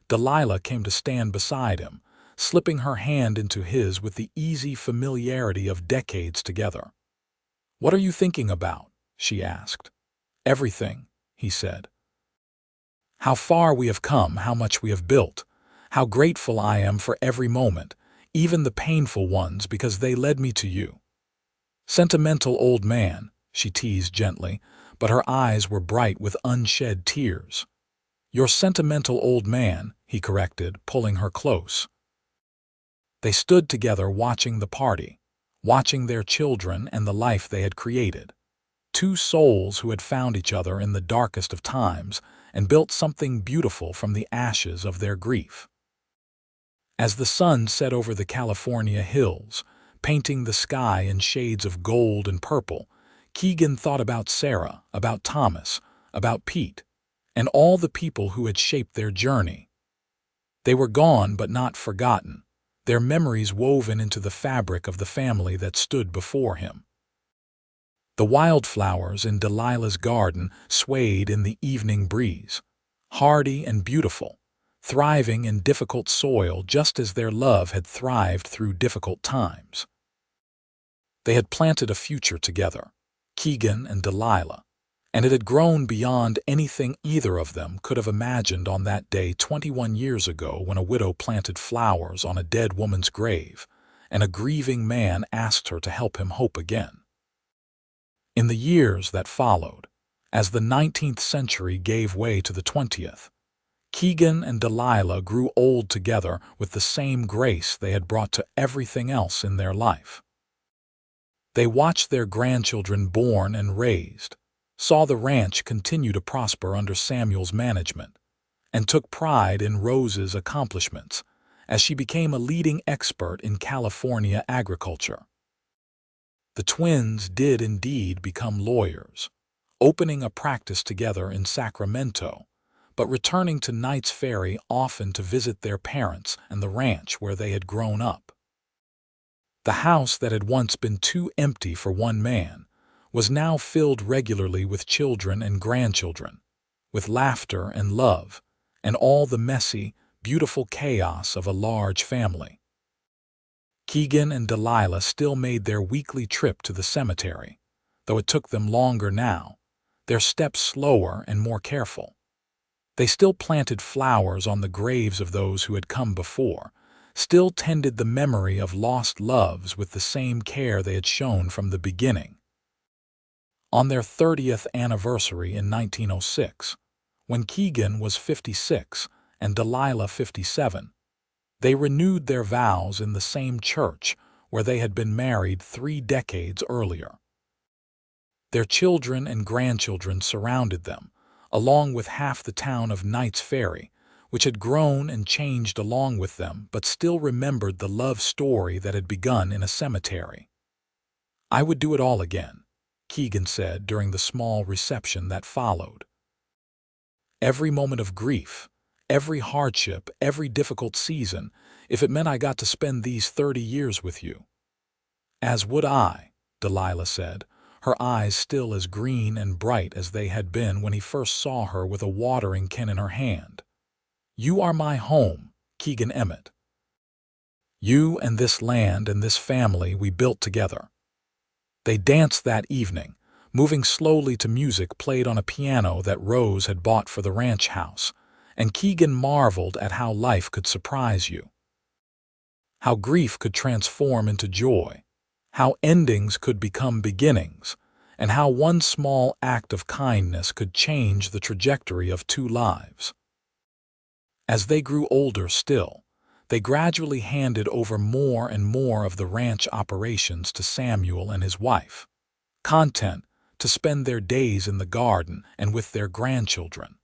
[SPEAKER 1] Delilah came to stand beside him, slipping her hand into his with the easy familiarity of decades together. "What are you thinking about?" she asked. "Everything," he said. "How far we have come, how much we have built. How grateful I am for every moment, even the painful ones, because they led me to you." "Sentimental old man," she teased gently, but her eyes were bright with unshed tears. "Your sentimental old man," he corrected, pulling her close. They stood together watching the party, watching their children and the life they had created. Two souls who had found each other in the darkest of times and built something beautiful from the ashes of their grief. As the sun set over the California hills, painting the sky in shades of gold and purple, Keegan thought about Sarah, about Thomas, about Pete, and all the people who had shaped their journey. They were gone but not forgotten, their memories woven into the fabric of the family that stood before him. The wildflowers in Delilah's garden swayed in the evening breeze, hardy and beautiful, thriving in difficult soil just as their love had thrived through difficult times. They had planted a future together, Keegan and Delilah, and it had grown beyond anything either of them could have imagined on that day 21 years ago when a widow planted flowers on a dead woman's grave, and a grieving man asked her to help him hope again. In the years that followed, as the 19th century gave way to the 20th, Keegan and Delilah grew old together with the same grace they had brought to everything else in their life. They watched their grandchildren born and raised, saw the ranch continue to prosper under Samuel's management, and took pride in Rose's accomplishments, as she became a leading expert in California agriculture. The twins did indeed become lawyers, opening a practice together in Sacramento, but returning to Knights Ferry often to visit their parents and the ranch where they had grown up. The house that had once been too empty for one man was now filled regularly with children and grandchildren, with laughter and love, and all the messy, beautiful chaos of a large family. Keegan and Delilah still made their weekly trip to the cemetery, though it took them longer now, their steps slower and more careful. They still planted flowers on the graves of those who had come before, still tended the memory of lost loves with the same care they had shown from the beginning. On their 30th anniversary in 1906, when Keegan was 56 and Delilah 57, they renewed their vows in the same church where they had been married 3 decades earlier. Their children and grandchildren surrounded them, along with half the town of Knights Ferry, which had grown and changed along with them but still remembered the love story that had begun in a cemetery. "I would do it all again," Keegan said during the small reception that followed. "Every moment of grief, every hardship, every difficult season, if it meant I got to spend these 30 years with you." "As would I," Delilah said, her eyes still as green and bright as they had been when he first saw her with a watering can in her hand. "You are my home, Keegan Emmett. You and this land and this family we built together." They danced that evening, moving slowly to music played on a piano that Rose had bought for the ranch house, and Keegan marveled at how life could surprise you. How grief could transform into joy, how endings could become beginnings, and how one small act of kindness could change the trajectory of 2 lives. As they grew older still, they gradually handed over more and more of the ranch operations to Samuel and his wife, content to spend their days in the garden and with their grandchildren.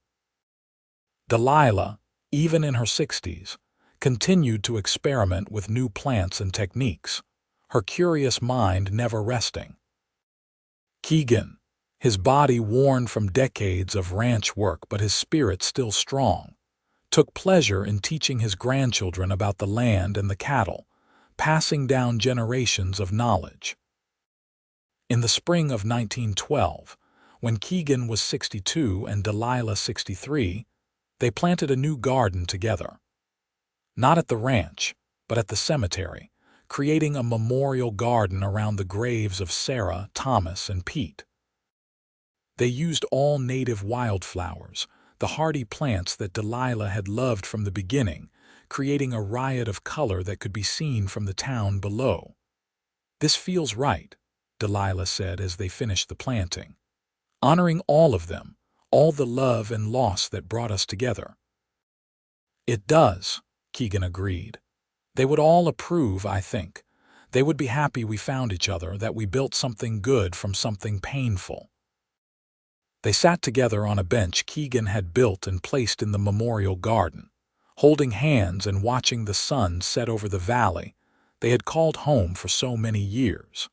[SPEAKER 1] Delilah, even in her 60s, continued to experiment with new plants and techniques, her curious mind never resting. Keegan, his body worn from decades of ranch work but his spirit still strong, took pleasure in teaching his grandchildren about the land and the cattle, passing down generations of knowledge. In the spring of 1912, when Keegan was 62 and Delilah 63, they planted a new garden together. Not at the ranch, but at the cemetery, creating a memorial garden around the graves of Sarah, Thomas, and Pete. They used all native wildflowers, the hardy plants that Delilah had loved from the beginning, creating a riot of color that could be seen from the town below. "This feels right," Delilah said as they finished the planting, "honoring all of them, all the love and loss that brought us together." "It does," Keegan agreed. "They would all approve, I think. They would be happy we found each other, that we built something good from something painful." They sat together on a bench Keegan had built and placed in the memorial garden, holding hands and watching the sun set over the valley they had called home for so many years.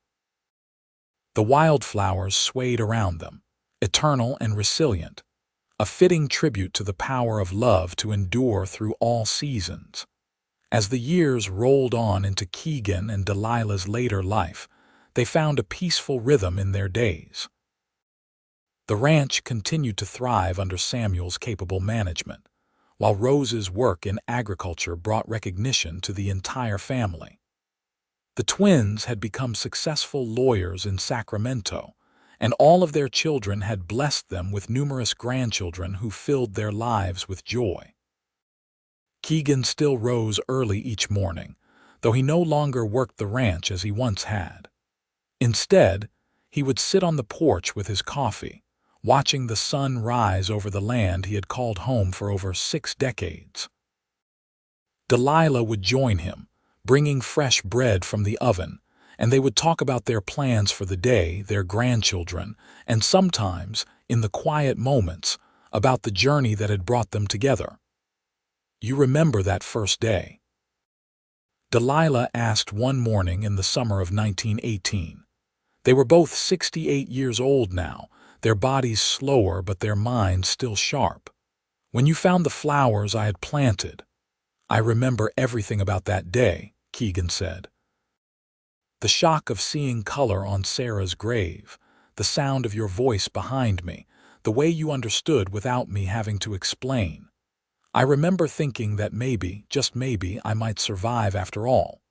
[SPEAKER 1] The wildflowers swayed around them, eternal and resilient, a fitting tribute to the power of love to endure through all seasons. As the years rolled on into Keegan and Delilah's later life, they found a peaceful rhythm in their days. The ranch continued to thrive under Samuel's capable management, while Rose's work in agriculture brought recognition to the entire family. The twins had become successful lawyers in Sacramento, and all of their children had blessed them with numerous grandchildren who filled their lives with joy. Keegan still rose early each morning, though he no longer worked the ranch as he once had. Instead, he would sit on the porch with his coffee, watching the sun rise over the land he had called home for over 6 decades. Delilah would join him, bringing fresh bread from the oven, and they would talk about their plans for the day, their grandchildren, and sometimes, in the quiet moments, about the journey that had brought them together. "You remember that first day?" Delilah asked one morning in the summer of 1918. They were both 68 years old now, their bodies slower but their minds still sharp. "When you found the flowers I had planted, I remember everything about that day," Keegan said. "The shock of seeing color on Sarah's grave, the sound of your voice behind me, the way you understood without me having to explain. I remember thinking that maybe, just maybe, I might survive after all.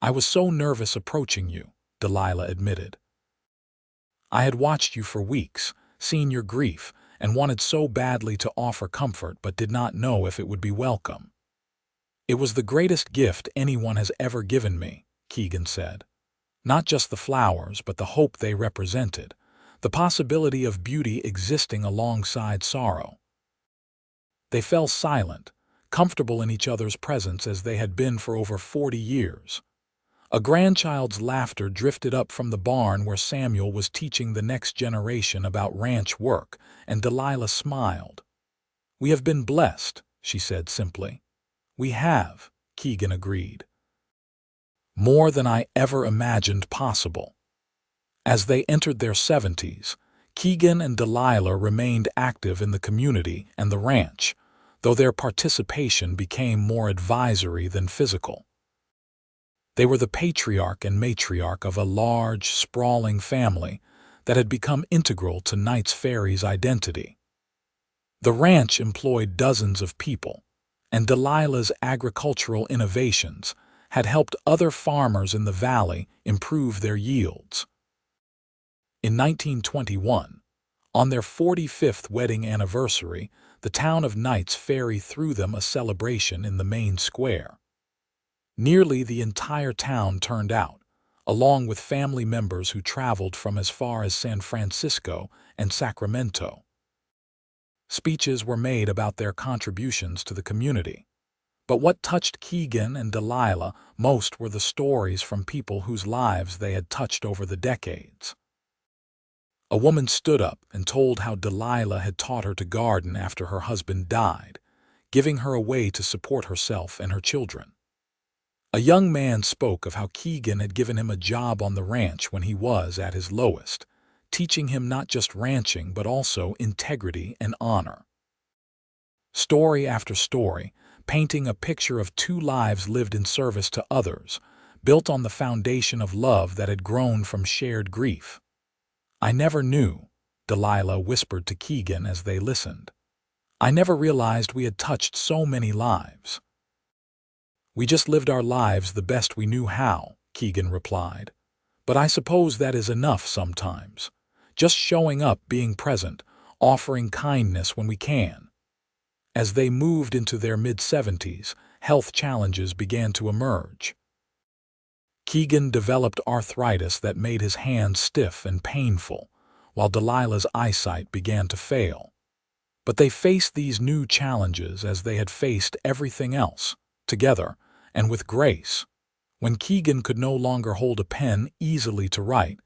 [SPEAKER 1] I was so nervous approaching you," Delilah admitted. "I had watched you for weeks, seen your grief, and wanted so badly to offer comfort but did not know if it would be welcome." "It was the greatest gift anyone has ever given me," Keegan said. "Not just the flowers, but the hope they represented, the possibility of beauty existing alongside sorrow." They fell silent, comfortable in each other's presence as they had been for over 40 years. A grandchild's laughter drifted up from the barn where Samuel was teaching the next generation about ranch work, and Delilah smiled. "We have been blessed," she said simply. "We have," Keegan agreed. "More than I ever imagined possible." As they entered their 70s, Keegan and Delilah remained active in the community and the ranch, though their participation became more advisory than physical. They were the patriarch and matriarch of a large, sprawling family that had become integral to Knight's Ferry's identity. The ranch employed dozens of people, and Delilah's agricultural innovations had helped other farmers in the valley improve their yields. In 1921, on their 45th wedding anniversary, the town of Knight's Ferry threw them a celebration in the main square. Nearly the entire town turned out, along with family members who traveled from as far as San Francisco and Sacramento. Speeches were made about their contributions to the community. But what touched Keegan and Delilah most were the stories from people whose lives they had touched over the decades. A woman stood up and told how Delilah had taught her to garden after her husband died, giving her a way to support herself and her children. A young man spoke of how Keegan had given him a job on the ranch when he was at his lowest, teaching him not just ranching but also integrity and honor. Story after story, painting a picture of two lives lived in service to others, built on the foundation of love that had grown from shared grief. "I never knew," Delilah whispered to Keegan as they listened. "I never realized we had touched so many lives." "We just lived our lives the best we knew how," Keegan replied. "But I suppose that is enough sometimes. Just showing up, being present, offering kindness when we can." As they moved into their mid-70s, health challenges began to emerge. Keegan developed arthritis that made his hands stiff and painful, while Delilah's eyesight began to fail. But they faced these new challenges as they had faced everything else, together and with grace. When Keegan could no longer hold a pen easily to write,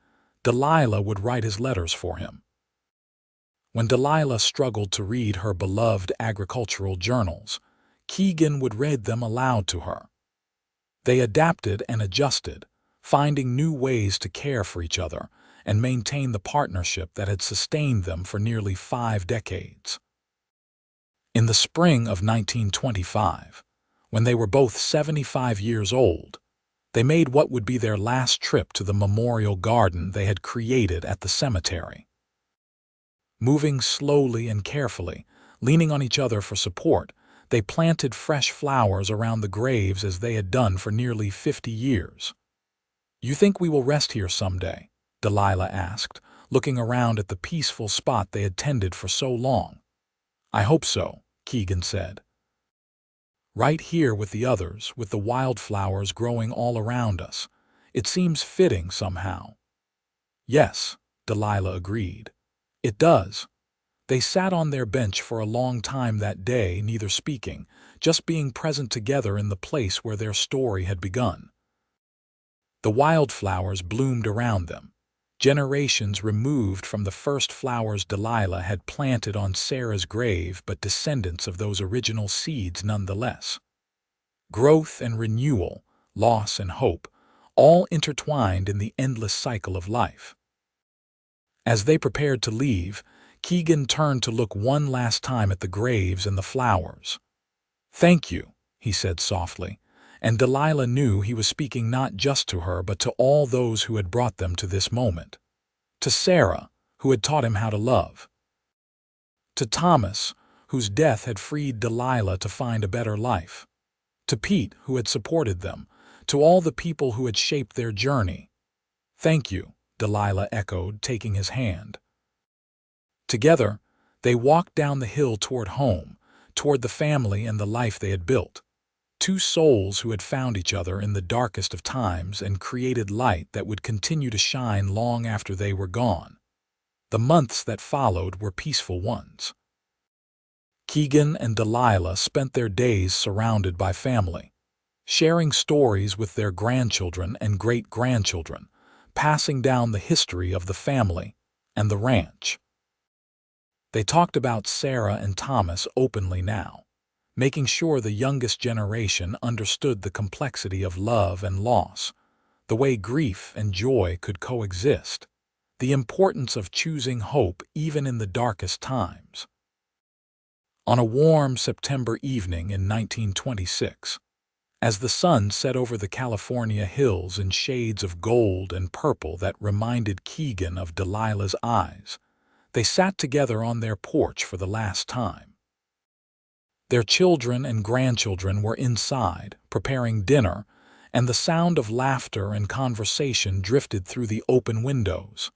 [SPEAKER 1] Delilah would write his letters for him. When Delilah struggled to read her beloved agricultural journals, Keegan would read them aloud to her. They adapted and adjusted, finding new ways to care for each other and maintain the partnership that had sustained them for nearly 5 decades. In the spring of 1925, when they were both 75 years old, they made what would be their last trip to the memorial garden they had created at the cemetery. Moving slowly and carefully, leaning on each other for support, they planted fresh flowers around the graves as they had done for nearly 50 years. "You think we will rest here someday?" Delilah asked, looking around at the peaceful spot they had tended for so long. "I hope so," Keegan said. "Right here with the others, with the wildflowers growing all around us. It seems fitting somehow." "Yes," Delilah agreed. "It does." They sat on their bench for a long time that day, neither speaking, just being present together in the place where their story had begun. The wildflowers bloomed around them, generations removed from the first flowers Delilah had planted on Sarah's grave, but descendants of those original seeds nonetheless. Growth and renewal, loss, and hope, all intertwined in the endless cycle of life. As they prepared to leave, Keegan turned to look one last time at the graves and the flowers. "Thank you," he said softly, and Delilah knew he was speaking not just to her but to all those who had brought them to this moment. To Sarah, who had taught him how to love. To Thomas, whose death had freed Delilah to find a better life. To Pete, who had supported them. To all the people who had shaped their journey. "Thank you," Delilah echoed, taking his hand. Together, they walked down the hill toward home, toward the family and the life they had built. Two souls who had found each other in the darkest of times and created light that would continue to shine long after they were gone. The months that followed were peaceful ones. Keegan and Delilah spent their days surrounded by family, sharing stories with their grandchildren and great-grandchildren, passing down the history of the family and the ranch. They talked about Sarah and Thomas openly now, making sure the youngest generation understood the complexity of love and loss, the way grief and joy could coexist, the importance of choosing hope even in the darkest times. On a warm September evening in 1926, as the sun set over the California hills in shades of gold and purple that reminded Keegan of Delilah's eyes, they sat together on their porch for the last time. Their children and grandchildren were inside, preparing dinner, and the sound of laughter and conversation drifted through the open windows.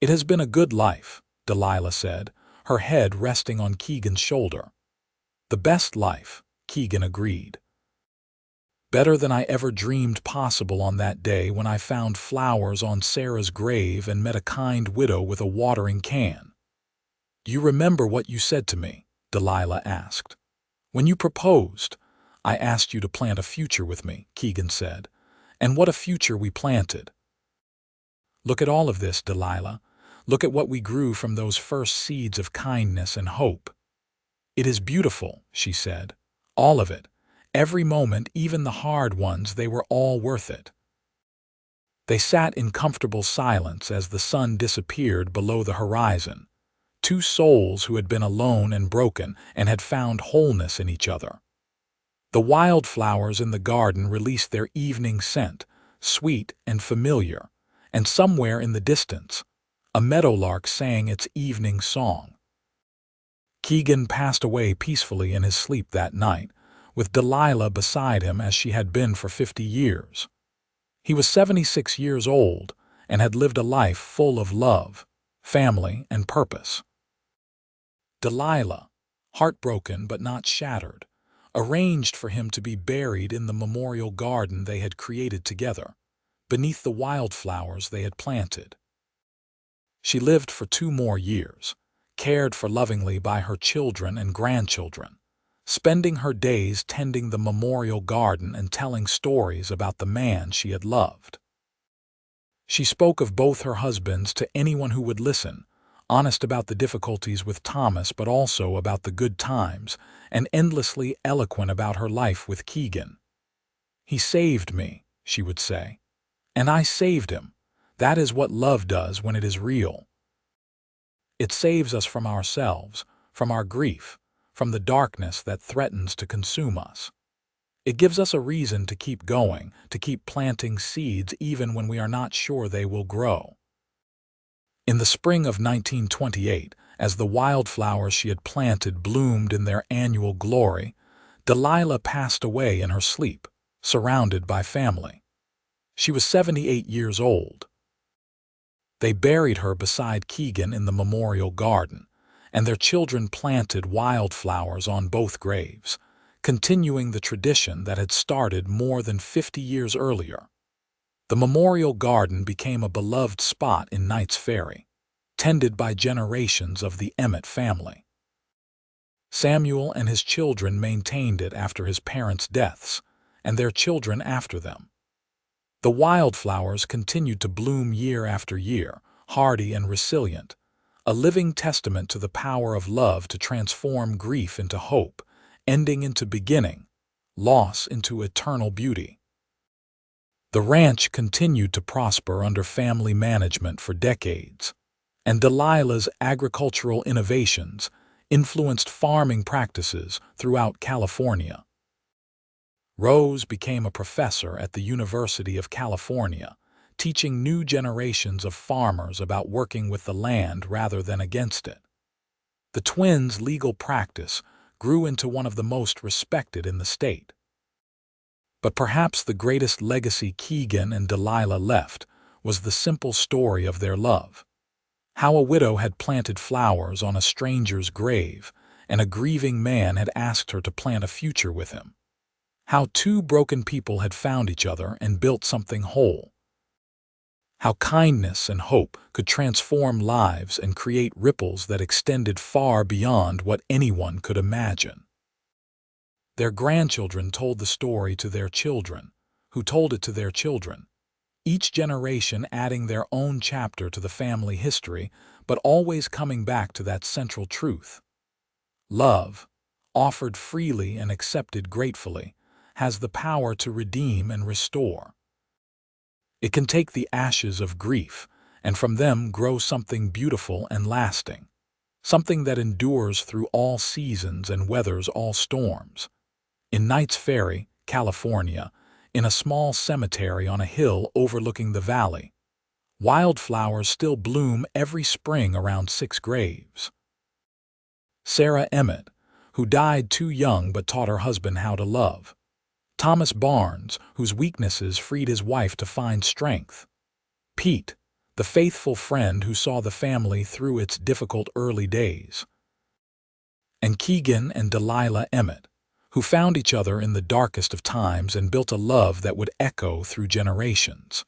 [SPEAKER 1] "It has been a good life," Delilah said, her head resting on Keegan's shoulder. "The best life," Keegan agreed. "Better than I ever dreamed possible on that day when I found flowers on Sarah's grave and met a kind widow with a watering can." "Do you remember what you said to me?" Delilah asked. "When you proposed, I asked you to plant a future with me," Keegan said. "And what a future we planted." "Look at all of this, Delilah. Look at what we grew from those first seeds of kindness and hope." "It is beautiful," she said. "All of it. Every moment, even the hard ones, they were all worth it." They sat in comfortable silence as the sun disappeared below the horizon, two souls who had been alone and broken and had found wholeness in each other. The wildflowers in the garden released their evening scent, sweet and familiar, and somewhere in the distance, a meadowlark sang its evening song. Keegan passed away peacefully in his sleep that night, with Delilah beside him as she had been for 50 years. He was 76 years old and had lived a life full of love, family, and purpose. Delilah, heartbroken but not shattered, arranged for him to be buried in the memorial garden they had created together, beneath the wildflowers they had planted. She lived for 2 more years, cared for lovingly by her children and grandchildren, spending her days tending the memorial garden and telling stories about the man she had loved. She spoke of both her husbands to anyone who would listen, honest about the difficulties with Thomas but also about the good times, and endlessly eloquent about her life with Keegan. "He saved me," she would say, "and I saved him. That is what love does when it is real. It saves us from ourselves, from our grief, from the darkness that threatens to consume us. It gives us a reason to keep going, to keep planting seeds even when we are not sure they will grow." In the spring of 1928, as the wildflowers she had planted bloomed in their annual glory, Delilah passed away in her sleep, surrounded by family. She was 78 years old. They buried her beside Keegan in the memorial garden, and their children planted wildflowers on both graves, continuing the tradition that had started more than 50 years earlier. The memorial garden became a beloved spot in Knight's Ferry, tended by generations of the Emmett family. Samuel and his children maintained it after his parents' deaths, and their children after them. The wildflowers continued to bloom year after year, hardy and resilient, a living testament to the power of love to transform grief into hope, ending into beginning, loss into eternal beauty. The ranch continued to prosper under family management for decades, and Delilah's agricultural innovations influenced farming practices throughout California. Rose became a professor at the University of California, teaching new generations of farmers about working with the land rather than against it. The twins' legal practice grew into one of the most respected in the state. But perhaps the greatest legacy Keegan and Delilah left was the simple story of their love. How a widow had planted flowers on a stranger's grave, and a grieving man had asked her to plant a future with him. How two broken people had found each other and built something whole. How kindness and hope could transform lives and create ripples that extended far beyond what anyone could imagine. Their grandchildren told the story to their children, who told it to their children, each generation adding their own chapter to the family history, but always coming back to that central truth. Love, offered freely and accepted gratefully, has the power to redeem and restore. It can take the ashes of grief, and from them grow something beautiful and lasting, something that endures through all seasons and weathers all storms. In Knight's Ferry, California, in a small cemetery on a hill overlooking the valley, wildflowers still bloom every spring around 6 graves. Sarah Emmett, who died too young but taught her husband how to love. Thomas Barnes, whose weaknesses freed his wife to find strength. Pete, the faithful friend who saw the family through its difficult early days. And Keegan and Delilah Emmett, who found each other in the darkest of times and built a love that would echo through generations.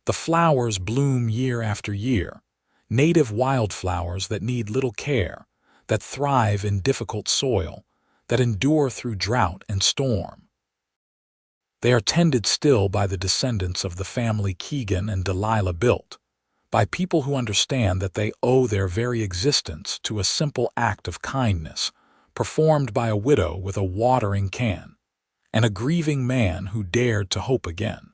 [SPEAKER 1] The flowers bloom year after year, native wildflowers that need little care, that thrive in difficult soil, that endure through drought and storm. They are tended still by the descendants of the family Keegan and Delilah built, by people who understand that they owe their very existence to a simple act of kindness, performed by a widow with a watering can, and a grieving man who dared to hope again.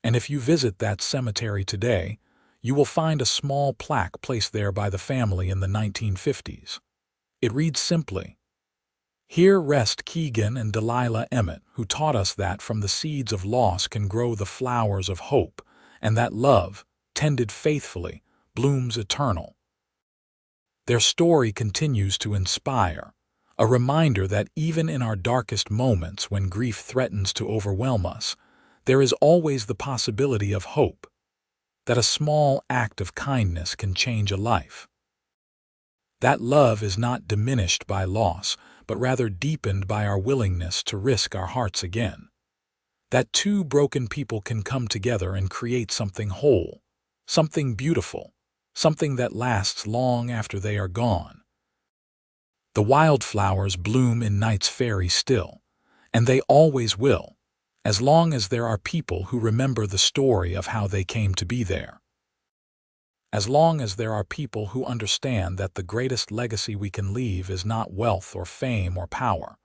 [SPEAKER 1] And if you visit that cemetery today, you will find a small plaque placed there by the family in the 1950s. It reads simply, "Here rest Keegan and Delilah Emmett, who taught us that from the seeds of loss can grow the flowers of hope, and that love, tended faithfully, blooms eternal." Their story continues to inspire, a reminder that even in our darkest moments when grief threatens to overwhelm us, there is always the possibility of hope, that a small act of kindness can change a life. That love is not diminished by loss, but rather deepened by our willingness to risk our hearts again. That two broken people can come together and create something whole, something beautiful, something that lasts long after they are gone. The wildflowers bloom in Knight's Ferry still, and they always will, as long as there are people who remember the story of how they came to be there. As long as there are people who understand that the greatest legacy we can leave is not wealth or fame or power,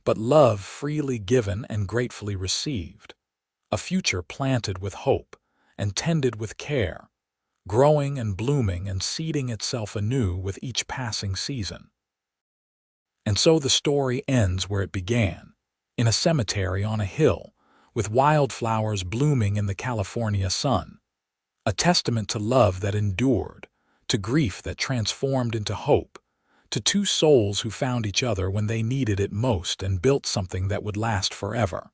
[SPEAKER 1] but love freely given and gratefully received, a future planted with hope and tended with care, growing and blooming and seeding itself anew with each passing season. And so the story ends where it began, in a cemetery on a hill, with wildflowers blooming in the California sun. A testament to love that endured, to grief that transformed into hope, to two souls who found each other when they needed it most and built something that would last forever.